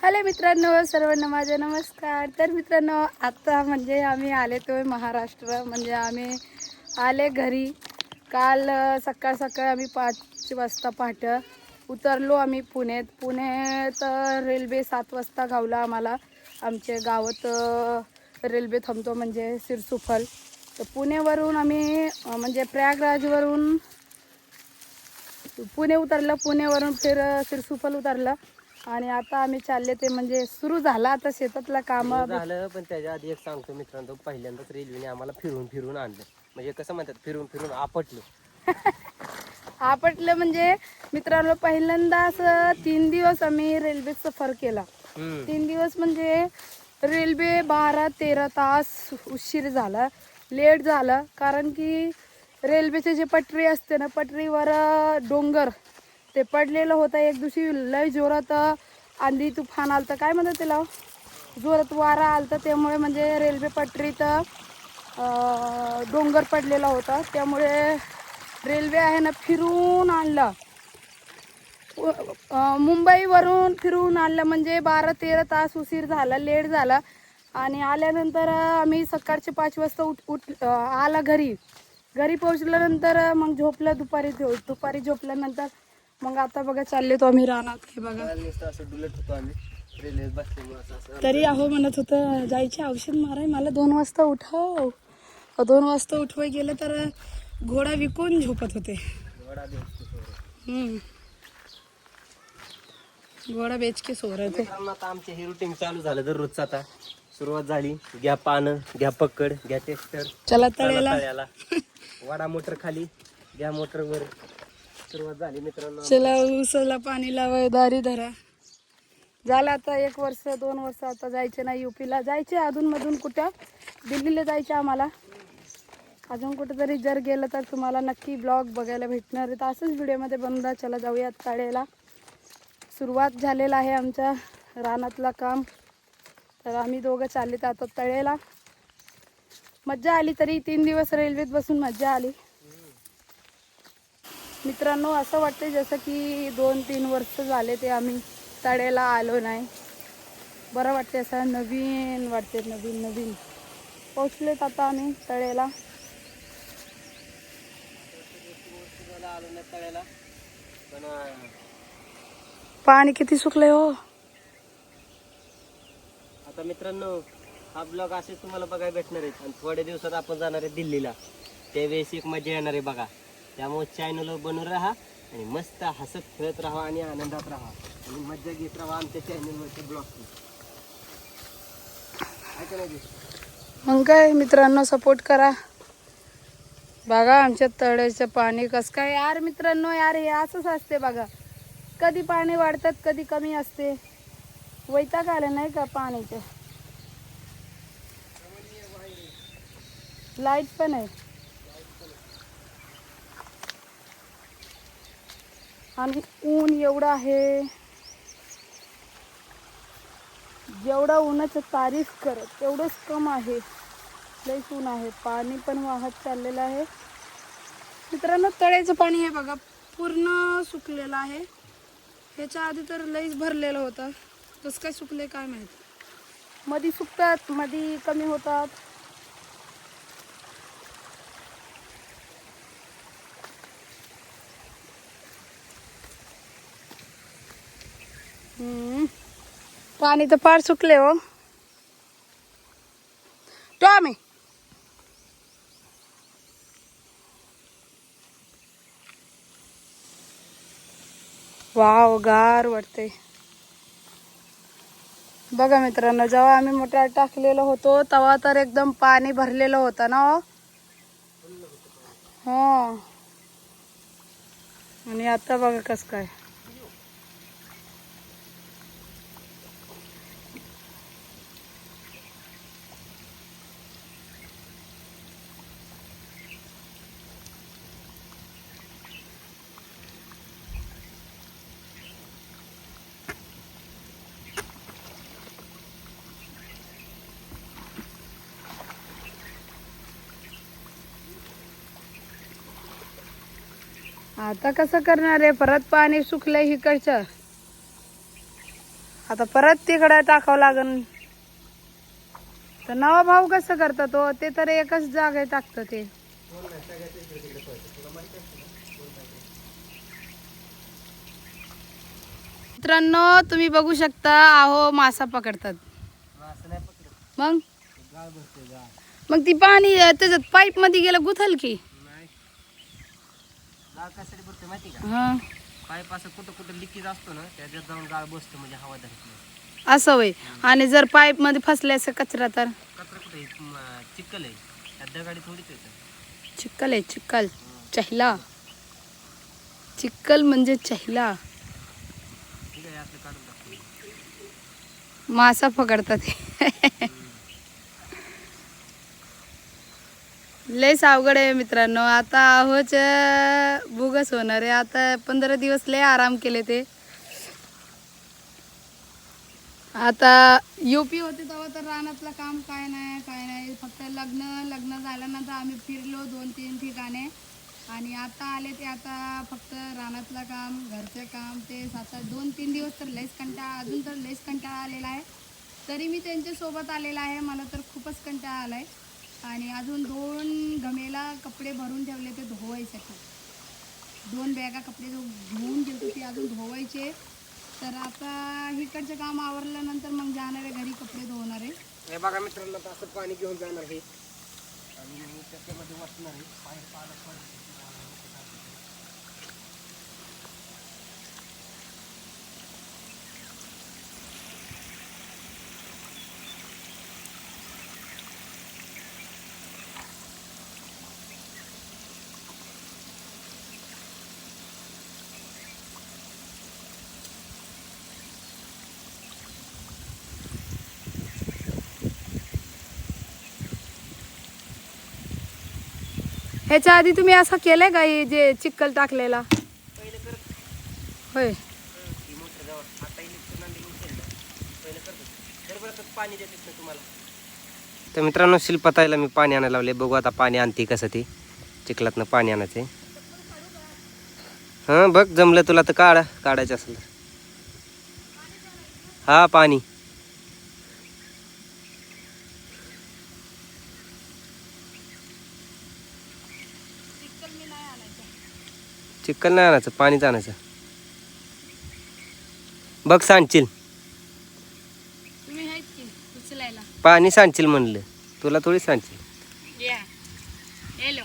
Hello मित्रांनो, सर्वांना माझा नमस्कार. तर मित्रांनो, आता म्हणजे आम्ही आले तो महाराष्ट्र, म्हणजे आम्ही आले घरी. काल सकाळ आम्ही 5 वाजता पहाटे उतरलो आम्ही पुण्यात रेल्वे 7 वाजता गावला आम्हाला. आमच्या गावात रेल्वे थांबतो म्हणजे सिरसुफल. तर पुण्यावरून आम्ही म्हणजे प्रयागराजवरून पुणे उतरलं, पुण्यावरून फिर सिरसुफल उतरलं आणि आता आम्ही चालले ते म्हणजे सुरू झाला आता शेतातला काम झालं. पण त्याच्या आधी एक सांगतो मित्रांनो, पहिल्यांदाच रेल्वेने आम्हाला फिरून आणलं. म्हणजे कसं म्हणतात, फिरून आपटलं. आपटलं म्हणजे मित्रांनो, पहिल्यांदा असं 3 दिवस आम्ही रेल्वे सफर केला. 3 दिवस म्हणजे रेल्वे 12-13 तास उशीर झाला, लेट झाला. कारण की रेल्वेचे जे पटरी असते ना, पटरीवर डोंगर ते पडलेलं होतं. एक दिवशी लय जोरात आंधी तुफान आलतं, काय म्हणतात त्याला, जोरात वारा आलता. त्यामुळे म्हणजे रेल्वे पटरीत डोंगर पडलेला होता. त्यामुळे रेल्वे आहे ना फिरून आणला, मुंबईवरून फिरून आणलं. म्हणजे 12-13 तास उशीर झाला, लेट झाला. आणि आल्यानंतर आम्ही सकाळचे 5 वाजता आला घरी पोहोचल्यानंतर मग झोपलं. दुपारी झोपल्यानंतर मग आता बघा चालले तो आम्ही रानात. हे बघा असं डुलत होतो आम्ही रेल्वेत बसल्यामुळे. तरी अहो म्हणत होतं जायचे औषध माराय मला 2 वाजता उठव. 2 वाजता उठवाय गेलं तर घोडा विकून झोपत होते. घोडा बेच के सो रहे थे. आता आमचे हे रुटीन चालू झालं दररोजचं. आता सुरुवात झाली. घ्या पानं, घ्या पकड, घ्या टेस्टर, चला तळ्याला. वाडा मोटर खाली, घ्या मोटर वर. सुरुवात झाली मित्रांनो. चला ऊसाला पाणी लावाय, दारी धरा. झालं आता 1 वर्ष 2 वर्ष आता जायचे नाही. UP-ला जायचे अधूनमधून, कुठं दिल्लीला जायचे आम्हाला. अजून कुठेतरी जर गेलं तर तुम्हाला नक्की ब्लॉग बघायला भेटणार आहे. तर असंच व्हिडिओमध्ये बनवून चला जाऊयात तळ्याला. सुरुवात झालेला आहे आमच्या रानातला काम. तर आम्ही दोघं चालले आता तळ्याला. मज्जा आली. तरी 3 दिवस रेल्वेत बसून मज्जा आली मित्रांनो. असं वाटतं जसं की 2-3 वर्ष झाले ते आम्ही तळ्याला आलो नाही. बरं वाटते, असं नवीन वाटते. नवीन पोचलेत आता आम्ही तळ्याला. पाणी किती सुकले हो. आता मित्रांनो, हा ब्लॉग असेच तुम्हाला बघायला भेटणार आहेत. आणि थोड्या दिवसात आपण जाणार आहे दिल्लीला. त्यावेळेस एक मजा येणार आहे बघा. त्यामुळे चॅनलवर बनवून राहा आणि मस्त हसत खेळत राहा आणि आनंदात राहा आणि मज्जा घेत राहा आमच्या चॅनलवरचे ब्लॉग. मग काय मित्रांनो, सपोर्ट करा. बघा आमच्या तळ्याचं पाणी कसं काय यार मित्रांनो. यार हे असंच असते बघा, कधी पाणी वाढतात कधी कमी असते. वैताग आलं नाही का पाण्याचं. लाईट पण आहे आणि ऊन एवढं आहे. जेवढं उन्हाचं तारीफ करत तेवढंच कम आहे. लईच ऊन आहे. पाणी पण वाहत चाललेलं आहे मित्रांनो. तळ्याचं पाणी हे बघा पूर्ण सुकलेलं आहे. ह्याच्या आधी तर लईच भरलेलं होतं. कसं काय सुकले काय माहिती. मधी सुकतात, मधी कमी होतात. पाणी तर फार सुकले हो. टॉमी वाव, गार वाटते. बघा मित्रांनो, जेव्हा आम्ही मोटर टाकलेलो होतो तेव्हा तर एकदम पाणी भरलेलं होतं ना हो. आणि आता बघा कसं काय. आता कसं करणार आहे, परत पाणी सुकलंय इकडचं. आता परत तिकडे टाकावं लागन. तर नवा भाऊ कसं करतात तो, ते तर एकच जागे टाकतं ते. मित्रांनो तुम्ही बघू शकता, आहो मासा पकडतात. मग मग ती पाणी त्याच्यात पाईप मध्ये गेलं गुथल की. गाळ कशासाठी भरते माहिती का? हा पाईप असं कुठं कुठं लिकेज असतो ना, त्याच्यात जाऊन गाळ बसतो म्हणजे हवा धरत नाही. असं होय. आणि जर पाईप मध्ये फसले असं कचरा तर कचरा कुठे चिक्कल आहे, त्यात दगाडी थोडीच येतं. चिक्कल आहे, चिक्कल चहिला. चिक्कल म्हणजे चहिला. ठीक आहे, असं काढून टाकतो. मासा पकडतात. लयच अवघड आहे मित्रांनो. आता आहोच बुगस होणार आहे. आता 15 दिवस लय आराम केले ते. आता UP होते तेव्हा तर रानातलं काम काय नाही. फक्त लग्न झाल्यानंतर आम्ही फिरलो 2-3 ठिकाणे. आणि आता आले ते आता फक्त रानातलं काम, घरचं काम, ते 2-3 दिवस तर लयच कंटाळा, अजून तर लयच कंटाळा आलेला आहे. तरी मी त्यांच्यासोबत आलेला आहे. मला तर खूपच कंटाळा आला आहे. आणि अजून 2 गमेला कपडे भरून ठेवले ते धुवायसाठी. 2 बॅगा कपडे घेऊन गेलो ते अजून धुवायचे. तर आता इकडचं काम आवरल्यानंतर मग जाणार आहे घरी, कपडे धुवणार आहे. हे बघा मित्रांनो, असं पाणी घेऊन जाणार आहे आणि त्याच्यामध्ये वाचणार आहे. ह्याच्या आधी तुम्ही असं केलंय का, हे जे चिक्कल टाकलेला? पहिले करत होय. ती मोटर जवळ आता इलेक्ट्रिक नांदी केलं पहिले करतो. बरोबर पाणी देतात ना तुम्हाला. तर मित्रांनो, शिल्पताईला मी पाणी आणायला लावले. बघू आता पाणी आणते कसं ते चिखलातनं पाणी आणायचं. हां बघ, जमलं तुला तर काढायचं असेल. हा पाणी चिक्कल नाही आणायचं, पाणीच आणायचं. बघ सांडशील, तुम्ही आहेत की उचलायला. पाणी सांडशील म्हणलं, तुला थोडी सांडशील. या हॅलो.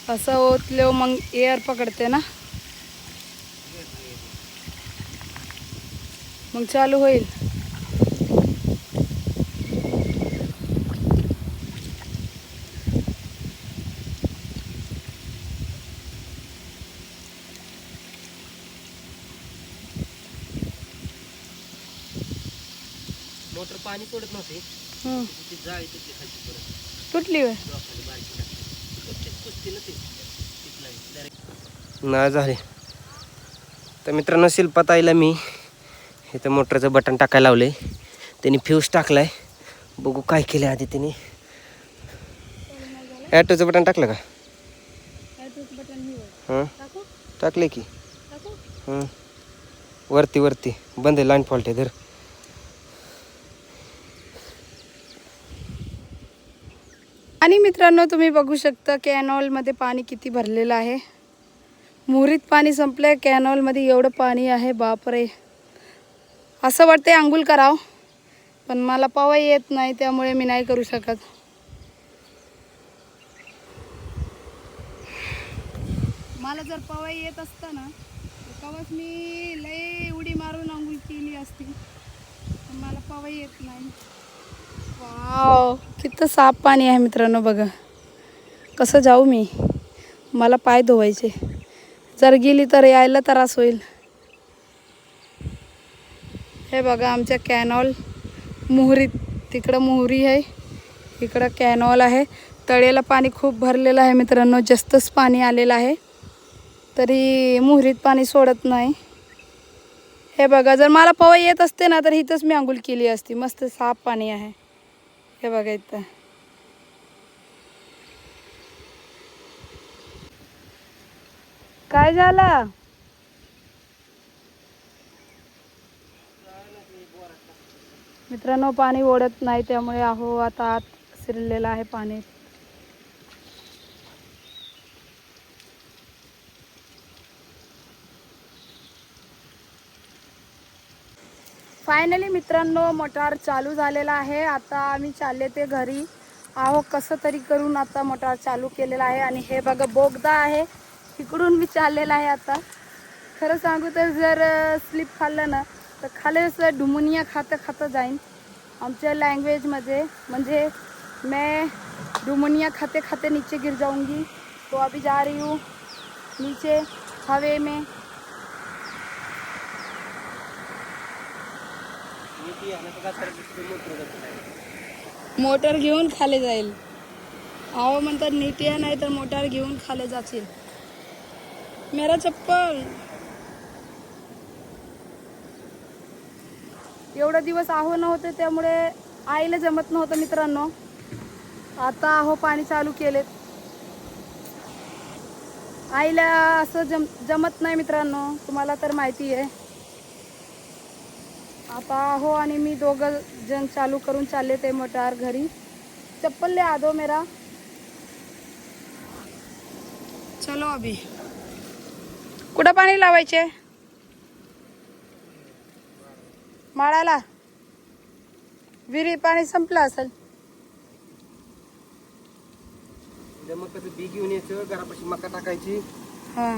असं ओतले मग एअर पकडते ना, मग चालू होईल. मोटर पाणी सोडत नव्हते, हम्म. ती जाळी तुटली खालची परत. तुटली होय. नाही झाले. तर मित्रांनो, शिल्पाताईला मी इथं मोटरचं बटन टाकायला लावले. त्यांनी फ्यूज टाकलाय. बघू काय केलं आधी त्यांनी. ॲटोचं बटन टाकलं का? हां टाकले की. हां वरती बंद आहे, लाईन फॉल्ट आहे. धर. आणि मित्रांनो तुम्ही बघू शकता कॅनॉलमध्ये पाणी किती भरलेलं आहे. मोरीत पाणी संपलंय, कॅनॉलमध्ये एवढं पाणी आहे, बापरे. असं वाटतंय आंघोळ करावं, पण मला पवाय येत नाही, त्यामुळे मी नाही करू शकत. मला जर पवाय येत असतं ना तेव्हाच मी लय उडी मारून आंघोळ केली असती, पण मला पवाय येत नाही. वाव, किती साफ पाणी आहे मित्रांनो. बघा कसं जाऊ मी, मला पाय धुवायचे. जर गेली तर यायला त्रास होईल. हे बघा आमच्या कॅनॉल मोहरीत, तिकडं मोहरी आहे, इकडं कॅनॉल आहे. तळ्याला पाणी खूप भरलेलं आहे मित्रांनो, जास्तच पाणी आलेलं आहे, तरी मोहरीत पाणी सोडत नाही. हे बघा, जर मला पवाय येत असते ना तर इथंच मी आंघोळ केली असती. मस्त साफ पाणी आहे. हे बघा इथं काय झालं? मित्रांनो पाणी ओढत नाही त्यामुळे आहो आता आत शिरलेलं आहे पाणी. फायनली मित्रांनो मोटार चालू झालेला आहे. आता आम्ही चालले ते घरी आहो. कसं तरी करून आता मोटार चालू केलेला आहे. आणि हे बघा बोगदा आहे, इकडून मी चाललेला आहे. आता खरं सांगू तर जर स्लिप खाल्लं ना तर खाली असं डुमुनिया खातं खातं जाईन आमच्या लँग्वेजमध्ये. म्हणजे मैं डुमुनिया खाते खाते नीचे गिर जाऊंगी. तो अभी जा रही हूँ नीचे हवे में. मोटर घेऊन खाली जाईल. आहो म्हणतात नीट या नाही तर मोटार घेऊन खाली जाशील. मेरा चप्पल. एवढा दिवस आहो नव्हते त्यामुळे आईला जमत नव्हतं मित्रांनो. आता आहो पाणी चालू केलेत. आईला असं जमत नाही मित्रांनो, तुम्हाला तर माहिती आहे. आता आहो आणि मी दोघं जण चालू करून चालले ते मोटार घरी. चप्पल ले आ दो मेरा. चलो अभी. कुठं पाणी लावायचे? माळाला. विहिरी पाणी संपलं असेल. मग कसं बी घेऊन यायचं, घरापाशी मका टाकायची. हा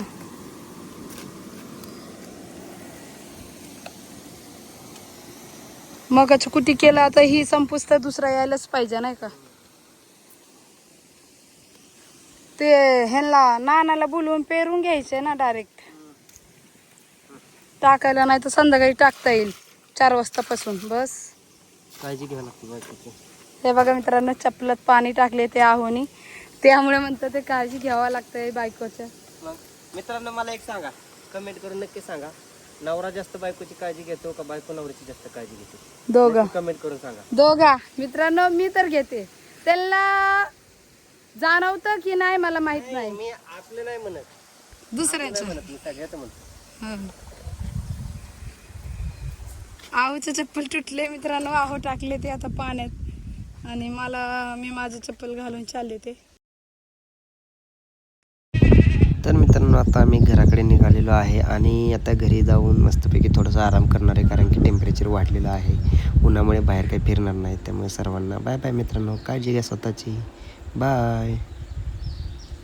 मग कुटी केला आता ही संपूस तर दुसरा यायलाच पाहिजे नाही का. ते ह्यांना नानाला बोलवून पेरून घ्यायचे ना डायरेक्ट टाकायला, नाही तर संध्याकाळी टाकता येईल 4 वाजतापासून. बस काळजी घ्यावी लागते बायकोची. हे बघा मित्रांनो चपलात पाणी टाकले ते आहोनी, त्यामुळे म्हणतात ते काळजी घ्यावं लागतंय बायकोच्या. मग मित्रांनो मला एक सांगा, कमेंट करून नक्की सांगा, नवरा जास्त बायकोची काळजी घेतो का बायको नवऱ्याची जास्त काळजी घेते? दोघं. कमेंट करून सांगा. दोघा मित्रांनो. मी तर घेते, त्यांना जाणवतं की नाही मला माहित नाही. मी आपलं नाही म्हणत, दुसऱ्याचं म्हणत मी सगळ्याचं म्हणतो. आहोचे चप्पल तुटले मित्रांनो. आहो टाकले ते आता पाण्यात आणि मी माझं चप्पल घालून चालले ते. तर मित्रांनो आता आम्ही घराकडे निघालेलो आहे आणि आता घरी जाऊन मस्तपैकी थोडासा आराम करणार आहे, कारण की टेम्परेचर वाढलेलं आहे. उन्हामुळे बाहेर काही फिरणार नाही. त्यामुळे सर्वांना बाय बाय मित्रांनो. काळजी घ्या स्वतःची. बाय.